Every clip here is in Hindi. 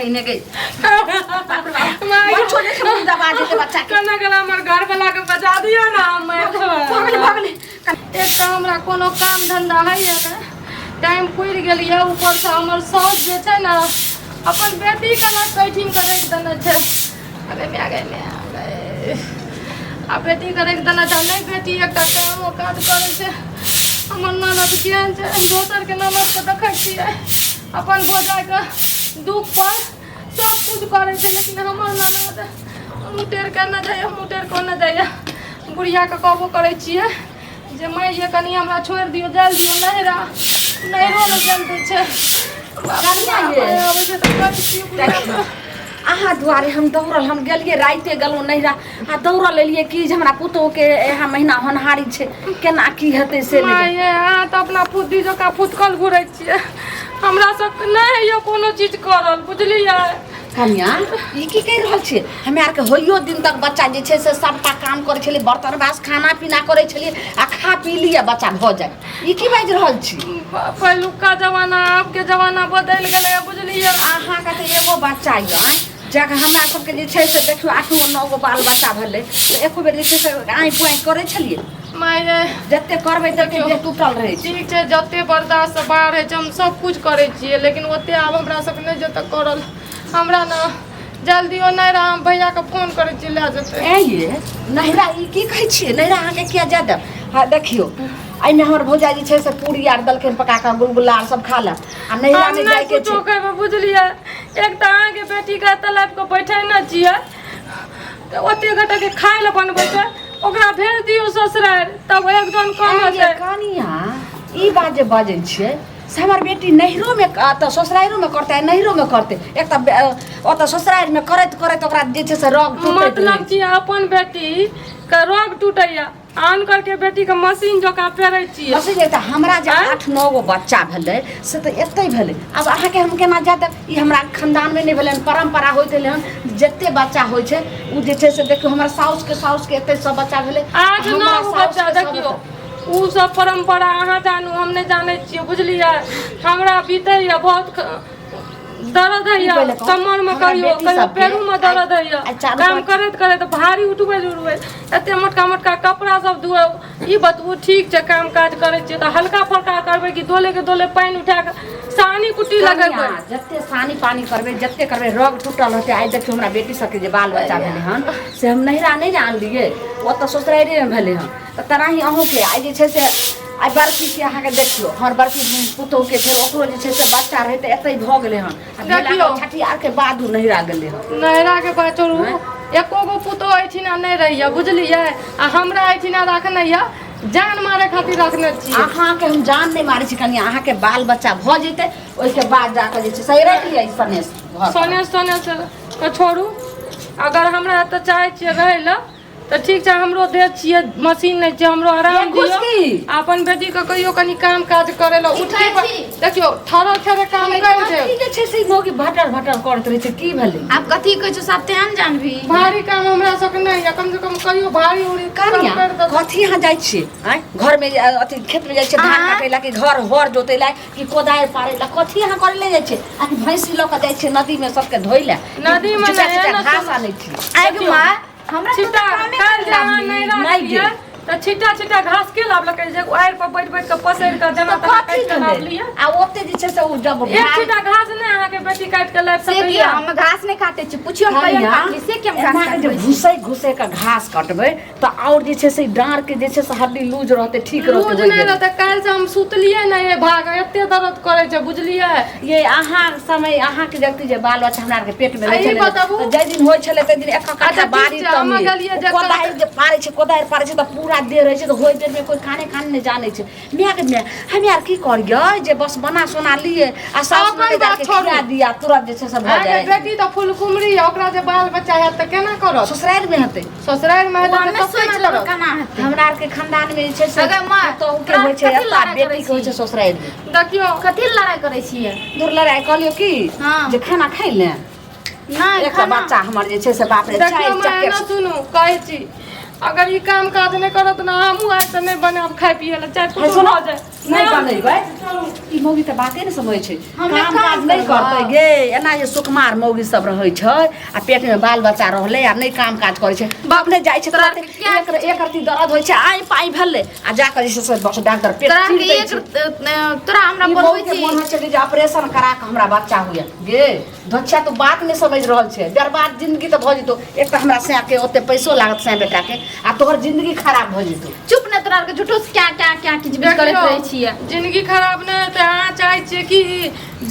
इने गई मां छोटे से मुंह दबा दे बच्चा के कना कना हमर घर वाला के बचा दियो ना मैं भागले एक तो हमरा कोनो काम धंधा है या ना टाइम पुर गेलिए ऊपर से हमर सास जे छै ना अपन बेटी के ना कैठिन करे देने छै अरे मैं आ गए आ बेटी करे देने छै नहीं बेटी एकटा काम काज करे छै हमर ननद केहन छै दोसर के ननद के देखै छियै अपन भोजाय के दुख पर सब कुछ करे छै लेकिन हमर ननद मुटेर करना जाइए मुटेर करना जाइए बुढ़िया के कहबो करे छियै जे मैं ये कनी हमरा छोड़ दियो जल दियो नहरा नहरो में जल दै छै आहा दुआरे हम दौड़ल हम गेलिए राइते गलो नहरा आ दौड़ल एलिए कि जे हमरा पुतो के एहा महीना होनहारी छै केना की हेतै से नहीं ये हां त अपना फुद्दी जका फुटकल घुरै छियै हमरा सब नहीं यो कोनो चीज करल बुझलियै कन्या ई की कह रहल छी हमे आर के होइयो दिन तक बच्चा जे छै से सबटा काम करे छले बर्तन बास खाना पीना करे छले आ खा पी लिया बच्चा भ जाय ई की बाज रहल छी पहिलुका जमाना अब के जमाना बदल गेलै बुझलियै आहा का त एगो बच्चा य जगह हमरा सब के जे छै से देखियो 8 9 गो बाल बच्चा भेलै एको बेर जे छै से आइ पोइ करे छलिए माय जत्ते करबै तत्ते जे टूटल रहै छै ठीक छै जत्ते बर्दाश्त से बाहर है हम सब कुछ करे छियै लेकिन ओते आब हमरा सब नै जत करल हमरा ना जल्दी ओ नैरा हम भैया के फोन करे छी ले जेते ए ये नैरा ई की कहै छियै नैरा अहाँ के किया जा दब हां देखियो आई में हमर भौजा जी छै से पूरी आर दलके पका के गुलगुला आर सब खा ल आ नैरा में जाय के छै कहबे बुझलियै एक त अहाँ के बेटी के तलब के बैठै न छियै त ओते घटा के खाय ल बनबै छै ओकरा भेज दियो ससुराल तब एक जन कम होतै कनिया ई बात जे बाजै छियै से हमर बेटी नहिरो में त ससुरालो में करते नहिरो में करते एक त ओ त ससुराल में करत करत ओकरा जे छै से रोग टूटै मतलब कि अपन बेटी के रोग टूटैया आन करके बेटी के मशीन जका फेरै छियै मशीन त हमरा जे 8 9 गो बच्चा भेलै से त एतै भेलै अब अहाँ के हम केना जात ई हमरा खानदान में नै भेलै परंपरा होइत एलै हन जत्ते बच्चा होय छै उ जे छै से देखियो हमर साउस के एतै सब बच्चा भेलै 8 9 गो बच्चा देखियो उ सब परंपरा अहाँ जानू हम नै जानै छियै बुझलियै हमरा बीतैया बहुत दर्द है कमर में कहियो पैरों में दर्द है काम करत करत भारी उठबै एते मोटका मोटका कपड़ा सब धुए ई बतबू ठीक छै काम काज करे छियै त हल्का फल्का करबै कि दोले के दोले पानी उठा के सानी कुटी लगेबै जत्ते सानी पानी करबै जत्ते करबै रोग टूटल होतै आइ देखियो हमरा बेटी सबके जे बाल बच्चा भेलै हन से हम नहिरा नै जानलियै ओ त ससुराइरे में भेलै हन त तराही अहूँ के आइ जे छै से आई बड़की के अहाँ के देखियो हमर बड़की पुतौ के छै ओकरो जे छै से बच्चा रहै त एतै भ गेलै हन देखियो छठियार के बादू नहिरा गेलै हन नहिरा के बचरू एको गो पुतौ एठिना नै रहिया बुझलियै आ हमरा एठिना रखने या जान मारे खातिर रखने छी अहाँ के हम जान नै मारै छी कनी अहाँ के बाल बच्चा भ जेतै ओइ के बाद जाके जे छै सही रहियै सनेस के छोड़ू अगर हमरा त चाहे छियै रहै ल त ठीक छै हमरो दे छियै मशीन नै छै हमरो आराम दियो अपन बेटी के कहियो कनी काम काज करे ल उठ के देखियो थरो थरो काम कर दे ई जे छै से मोगी भटर भटर करत रहै छै की भेलै आप कथि कहै छ सब तेहन जानबी भारी काम हमरा सब नै या कम से कम कहियो भारी उड़ी कनिया कथि यहाँ जाइ छी घर में अथि खेत में जाइ छी धान काटैला कि घर हर जोतैला कि कोदारि पारैला कथि यहाँ करे ले जाइ छी आ कि भैंसी ल के जाइ छी नदी में सबके धोइला नदी में घास आनै छी आगे मां हमरा छिटा काल जहां नै रखिए त छिटा छिटा घास के लाबलकै जे आएर पर बैठ बैठ के पसैर के जना तना काट के लाब लिया आ ओते जे छै से उ जब एक छिटा घास नै अहाँ के बेटी काट के लाब सकैया हम घास नै काटै छी पुछियो कहियो काटली से केम घास काटबै घुसे के घास काटबै त और जे छै से डांर के जे छै से हड्डी लूज रहते ठीक रहते लूज नै रहते काल से हम सुतलिए नै ए भाग एते दर्द करे छै बुझलिए ये अहाँ समय अहाँ के जल्दी जे बाल बच्चा हमरा के पेट में रहै छै त जै दिन होय छले त दिन एक काटा बारी तम कोदारि जे पारै छै कोदारि पारै छै त पूरा दे रहे छै तो होय देर में कोई खाने नै जाने छै मिया के हम यार की करियो जे बस बना सोना लिए आ सास में जाके खिला दिया तुरंत जे छै सब भ जाय बेटी तो फूल कुमरी ओकरा जे बाल बच्चा है त केना करत ससुराल में हते ससुराल में हते तो सोच लो केना हते हमरा के खानदान में जे छै से अगर मां तो के होय छै अपना बेटी के होय छै ससुराल में देखियो कथि लड़ाई करै छियै दूर लड़ाई कहलियो की जे खाना खाइ ले नै एक बच्चा हमर जे छै से बाप रे चाय चक्कर सुनु कहै छी अगर ई काम काज नै करत ना हमहु आज त नै बनाब खाइ पिए ल चाय कुछ हो जाए नहीं बनेबै ई मौगी त बाते नहीं समझै छै हमे काम काम काज नहीं करबै। करतै गे एना जे सुकुमार मौगी सब रहै छै आ पेट में बाल बच्चा रहले आ नहीं काम काज करै छै बाप ने जाइ छै तोरा त के क्या- एक रत्ती दर्द होइ छै आई पाई भेलै आ जाकर जे छै से बस डॉक्टर पेट तोरा चीर के दै एक छै तोरा हमरा ई बोलबै मौगी के छी मोन होइ छै जे ऑपरेशन करा के हमरा बच्चा हुए गे बच्चा तो बात नहीं समझ रहल छै बर्बाद जिंदगी त भ जेतौ एक त हमरा से के ओते पैसो लागत से बेटा के आ तोहर जिंदगी खराब भ जेतौ चुप ने तोरा के झूठो से क्या किछ भी करैत रहै छियै जिंदगी खराब नहीं होते अहाँ चाहे छियै कि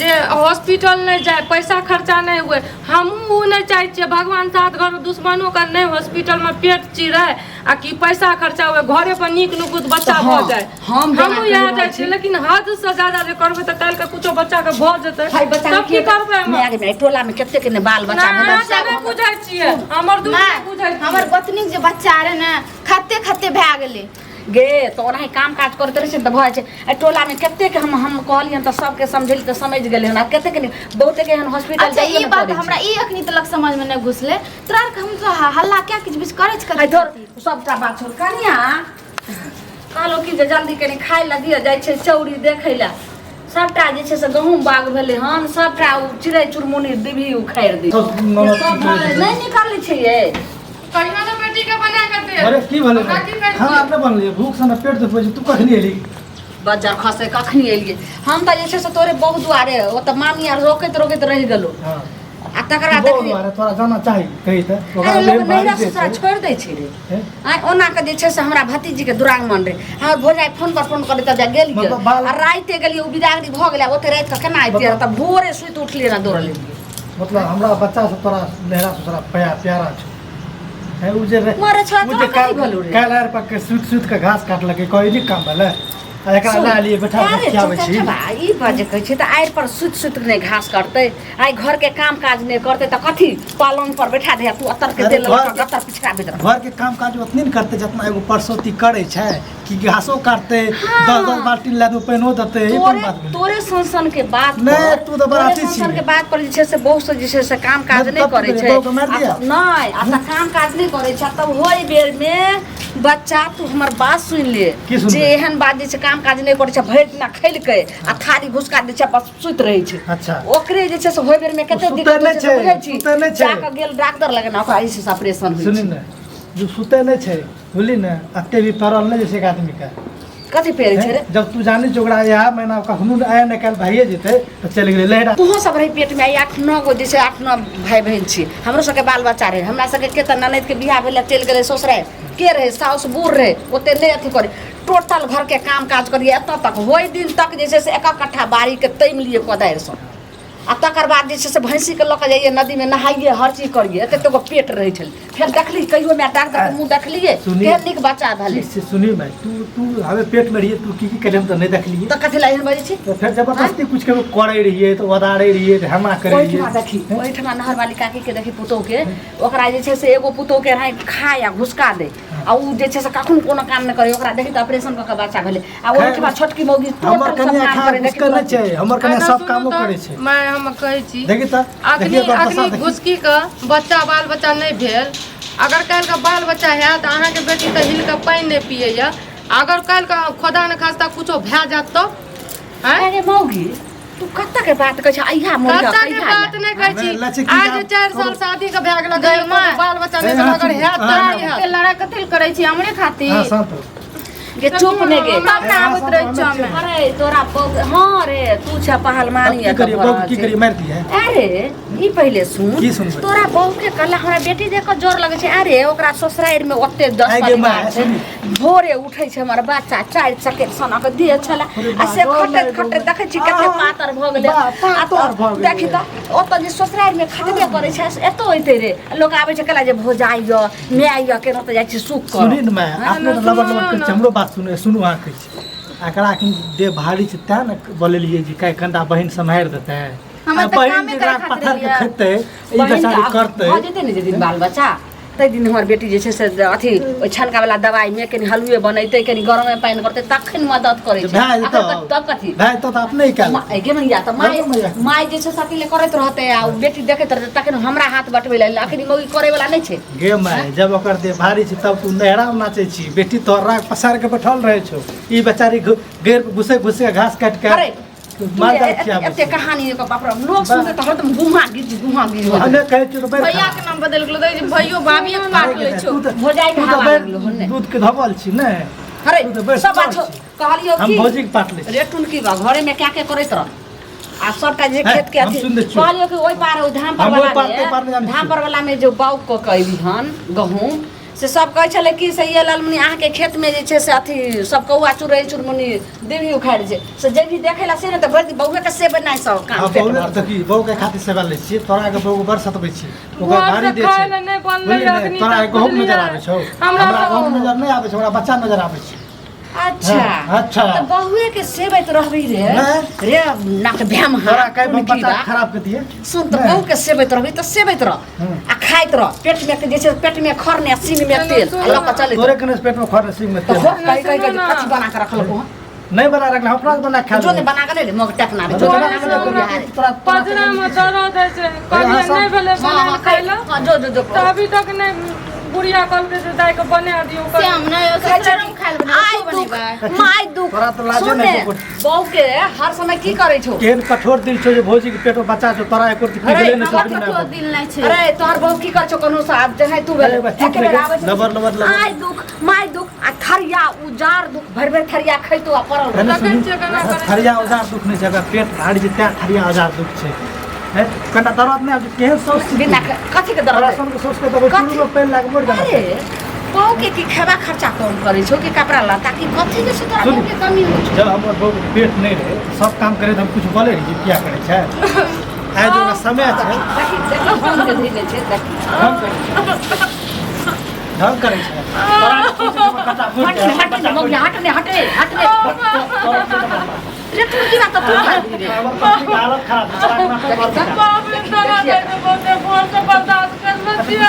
जे हॉस्पिटल नहीं जाए पैसा खर्चा नहीं हुए हमहूँ नहीं चाहे छियै भगवान साथ घर दुश्मनों का नहीं हॉस्पिटल में पेट चिरे आ कि पैसा खर्चा हुए घरे पर नीक नुकुत बच्चा तो भ हाँ, जाए हम हमहूँ जेना यहाँ कहि जाए रहल छियै छी। लेकिन हद से ज्यादा जे करबै तऽ काल्हि के कुछो बच्चा के भ जेतै भाई बच्चा तब की करबै हम मैं आगे में टोला में केते के ने बाल बच्चा ना, भेलै अहाँ नहि बुझै छियै हमर दुख माय, नहि बुझै छियै हमर गोतनी जे बच्चा रहे ने खत्ते खत्ते भए गेलै गे तो ओनाही काम काज करते रहे छै त भऽ जाइ छै टोला में केते के हम कहलियन त सबके समझेली त समझ गेलै हन आ केते के नहीं बहुते के हन हॉस्पिटल अच्छा ई बात हमरा ई अखनी तलक समझ में नहीं घुसले तोरा के हम तो हल्ला क्या किछ भी करै छ आई धर सबटा बात छोड़ कनिया कहलो कि जे जल्दी कनी खाय ला दिया जाइ छै चौरी देखै ला सबटा जे छै से गहूम बाग भेलै हन सबटा चिड़ै चुरमुनी डिभी उखाड़ि दी सब ननद सब भऽ- नहीं निकालै छै ये कहियो तो बेटी के बना के दे अरे की भले हमरा की कहै खाना अपने बनलिए भूख से ना पेट दुखबै छै तू कखनी एली बजार खसे कखनी एलियै हम त जे छै से तोरे बहु दुआरे ओ त मामी आर रोकैत रोकैत रहि गेलो हां आ तकरा बहुत देखली मारे तोरा जाना चाही कही त ओकरा अरे ले लोग बारी नैरा दे ससुरा छै छोड़ दै छै रे हैं? आइ ओना के जे छै से हमरा भतीजी के दुरागमन रे हमर भोजाई फोन पर फोन करे त जा गेलियै मतलब बाल- आ राइते गेलियै उ बिदागरी भ गेलै ओते रात के केना आइतियै त भोरे सुइत उठलियै ना दौड़ लेलियै मतलब हमरा बच्चा से तोरा नहरा ससुरा प्यारा छै है उ जे मारे छोरा उ तोरा जे कथी भेलौ रे? काल आर पर के सुत के घास काटलकै कोई नहीं काम भेलै आ एकरा ला लिए बैठा के अरे खियाबै छी चचा ई बाजे कहै छै त आइ पर सुत सुत के नहीं घास काटतै आइ घर के काम काज नहीं करतै त कथी पालन पर बैठा दे तू अतर के अरे दे घर- गतर पिछड़ा बेदर घर के काम काज उतने नहीं करते जितना एगो परसौती करे छै कि घासो काटते 10 बाल्टी ला दू पानियो देते ई कोन बात भेलै तोरे संसन के बात नहीं, पर- तू तो बड़ा तोरे अथी संसन छी। के बात पर जे छै से बहुत से जे छै से काम काज नहीं, नहीं तब करे तो छै बहु के मार दिया। नहीं आ त काम काज नहीं करे छै तब होई बेर में बच्चा तू हमर बात सुन ले की सुनबै? जे एहन बात जे छै काम काज नहीं करे छै भरि दिना खैलकै आ थारी घुसका दै छै बस सुत रहै छै अच्छा ओकरे जे छै से होई बेर में कते सुतै दिक्कत नहि होइ छै छै, बुझै छी सुतै नहि छै। जाके गेल डॉक्टर लगे ना ओकरा ऐसे ऑपरेशन होइ सुनी छै ने जो सुते नहीं छै बुझली ने अते भी पड़ल नहीं जैसे एक आदमी का कथी पेरे छै रे हैं? जब तू जानी चोकरा यहाँ महीना कखनू आया न काल भाइये जेते तो चल गेले लहरा तुहो सब रही पेट में 8-9 गो जैसे 8-9 भाई बहन छी हमरो सबके बाल बच्चा रहे हमरा सबके के त ननद के बियाह भेले चल गेले ससुराल के रहे साउस बूढ़ रहे ओते नहीं अथी करे टोटल घर के काम काज करिए एत तक होई दिन तक जैसे से एक कट्ठा बाड़ी के तैम लिए कोदारि से आ तकर बाद जे छै से भैंसी के लऽ के जाइए नदी में नहाइए हर चीज करिए एते तो पेट रहे छल फिर देखली कहियो मैं डॉक्टर के मुंह देखलिए सुनिए। केहन नीक बच्चा भेले से सुनी मैं तू हमें पेट में रहिए तू की करे हम तो नहीं देखलिए तो कथी ला एहन बजे छी तो फिर जबरदस्ती कुछ के करे रहिए तो वदारे रहिए तो हमा करे ओहिठमा रहिए देखी ओहिठमा नहर वाली काकी के देखी पुतोह के ओकरा जे छै से एगो पुतोह के रहे खाय आ घुसका दे आ उ जे छै से कखनो कोनो काम नहीं करे ओकरा देखी त ऑपरेशन क के बच्चा भेले आ ओहिठमा छोटकी मौगी हमर टोटल सब कन्या काम खा करे कुछ करने छै हमर कन्या सब कामो करे छै मैं हम कहै छी देखी त अखनी देखिए तो अखनी देखी घुसकी के बच्चा बाल बच्चा नहीं भेल अगर काल्हि के बाल बच्चा है तो अहाँके बेटी तो हिल के पानि नहीं पियैया अगर काल्हि के खुदा न खास्ता कुछो भए जात तो हैं अरे मौगी तू कत्ता के बात कहै छै आइहा मोरिया कत्ता के बात नहीं कहै छी हमे लचकी आज जात- 4 साल शादी के भए गेल गई माँ। बाल बच्चा नहीं ए, भेल, हाँ, अगर है तो हाँ, नहीं है के लड़ा कथी करे छी हमरे हां खातिर शांत हो गे चुप ने गे तब ना आवत रहे छ हमें अरे तोरा हां रे तू छ पहलवानी की करिए बाबू की करिए मार दिए अरे ई पहले सुन की सुनबै? तोरा बहू के कहला हमरा बेटी देख के जोर लगे छै अरे ओकरा ससुराल में ओते 10 आइ गे माँ, परिवार छै सुनी। भोरे उठै छै हमर बच्चा 4 चके सना के दिए छला अरे आ से बा, खटे डर खटे लगै। देखै छी कते आहा, पातर भ गेलै बा, पातर भ गेलै। देखी त ओत जे ससुराल में खटबे करै छै एतो होइते रे लोग आबै छै कहला जे भोजाइ य माय य केना त जाइ छै सुख कर सुनी न मैं अपने तो लबर लबर कर हमरो बात सुनु आ कहै छी एकरा अखन दे भारी छै ता न बोललिए जी काहे कंदा बहिन सम्हार देते हमे आ तो बहिन कामे जेकरा करे खातिर पत्थर के लिया। खेते ई बेचारी करते भ जेतै ने जे दिन बाल बच्चा त कते दिन हमर बेटी जे छै से अथी ओइ छनका वाला दवाई में कनी हलुए बनैते कनी गरम में पानी करते तखन मदद करे छै भाय तो तब कथी भाय तो अपने ही काल गे मैया त माय जे छै साथी ले करैत रहते आ बेटी देखैत रहते तखन हमरा हाथ बटबै ले अखनी मौगी करे वाला नै छै गे माय जब ओकर दे भारी छै तब तू नहरा में नाचे छी बेटी तोहर राग पसार के बैठल रहे छौ ई बेचारी घेर पे घुसे घुसे घास काट के अरे मार दे खिया एते कहानी के बाप रे लोग सुनते त हरदम गुहा गिज हने कहै छी तो भैया के नाम बदल गेलो त भैयो भाभी के पाट ले छो भोजाई के हवा लागलो हन्ने दूध के धबल छी नै अरे सब बात कहलियो हम की भौजी के पाट ले रे टुनकी बा घरे में क्या क्या करैत रह आ सबटा जे खेत के हम अथी सुन दै छियौ। कहलियो कि ओइ पार धाम पर हम ओइ पार वाला में जानै धाम पर वाला में जो बाउ को कहबी हन गहूम से सब कहै छले कि से ये लालमुनि अहाँ के खेत में जे छै से अथी सब कौआ चुरै चुरमुनी देवी उखाड़ छै से जे भी देखेला से न त भरि बौआ के से बनाइ सब काम हां पेट बहु भर। देखी बहु के खातिर सेवा ले छी तोरा के बहु बर सतबै छी ओकर घर भारी से दे खाए छै ले नहीं बनलै बुझली अखनी ने? तोरा तक गहूम बुझलियै। नजर आबै छौ हमरा हमरा तो- गहूम नजर नहीं आबै छौ हमरा बच्चा नजर आबै छै अच्छा हाँ, अच्छा। त बहुए के सेबैत रहबी रे हैं? रे नाक भ्याम तोरा कई टुनकी बच्चा बा। खराब के दिए सुन त बहु के सेबैत रहबी त सेबैत रह आ खाइत रह पेट में के जे छै पेट में खर ने सीन में तेल आ लक चले तोरे कने पेट में खर सिंह में तो तेल हो कहीं कहीं कथी बना के रखल को नहीं बना रखले अपना बना खा जो ने बना के ले मग टकना रे जो जो बना के ले हमरा बिहार तोरा पजरा में दर्द है से कहलिए नहीं भेले बना के खाइला जो तो अभी तक नहीं बुढ़िया कल के दाई के बना दियो से हम न ससुराम खाइल बना आई तो दुख बनेबा माय दुख तोरा तो लाजे सुन नहीं ने, को बहू के हर समय की करे छो केहन कठोर दिल छौ जे भौजी के पेट में बच्चा छौ तोरा एको अरे, पिघले नहीं हमर सकती कतो दिल नहीं छे अरे तोहर बहू की कर छो कोनो सा आप जहे तू अरे, बस चुप रह गे। लबर, लबर। आई दुख माय दुख आ थरिया उजार दुख भर भर थरिया खैतो आ परल है ना लगन सुनी छै केना करे थरिया औजार दुख नहीं छै अगर पेट भारी जे त्या थरिया औजार दुख छै है कना दर्द नहीं अब केहन सोच बिना कथी के तोरा दर्द सब के सोच के तो शुरू में पेन लाग मर जाना अरे बहू के की खेबा खर्चा कौन करे छो कि कपड़ा लता कि कथी के से तोरा सुन। बहू के कमी हो छो जब हमर बहू के पेट नहीं रहे सब काम करे तो हम कुछ बोले रही क्या करे छै आइ जो ना समय छै देखी देखी बहू के धीरे छै देखी ढंग करे छै तोरा चीज में कटा फूट हटने रे तू की बात तू कर रे हमर पत्नी के हालत खराब है तोरा अपना बाप रे दर्द है तो बोलते फोन से बर्दाश्त कर लतिया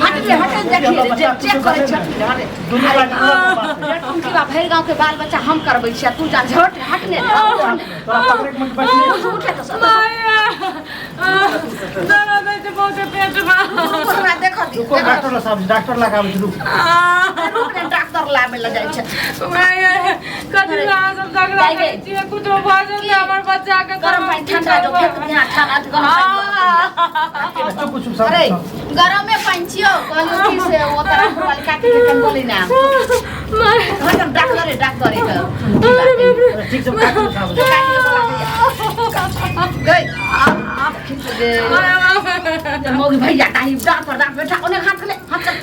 हटने देखिए चेक करे छट रे दुनिया का रे तू की बात भैर गांव के बाल बच्चा हम करबै छियै तू जा झट हटने तोरा पकड़े के मन बैठ उठे तो सब दर्द है तो बहुत पेट में तोरा देखो दी रुको डॉक्टर लगा आबै रुक रुक ने डॉक्टर लाबे ल जाइ छै कथी सब झगड़ा करे छियै कुछ बाजल त हमर बच्चा के गरम पानी ठंडा जो फेंक दिया ठंडा गरम बच्चों कुछ सब अरे गरम में पंचियो कहलो की से ओ तरह वाली काटी के कन बोली ना हम डॉक्टर है ठीक से काट साहब गई आप खींच दे मौगी भैया टाइम डांट पर डांट बैठा ओने हाथ ले हाथ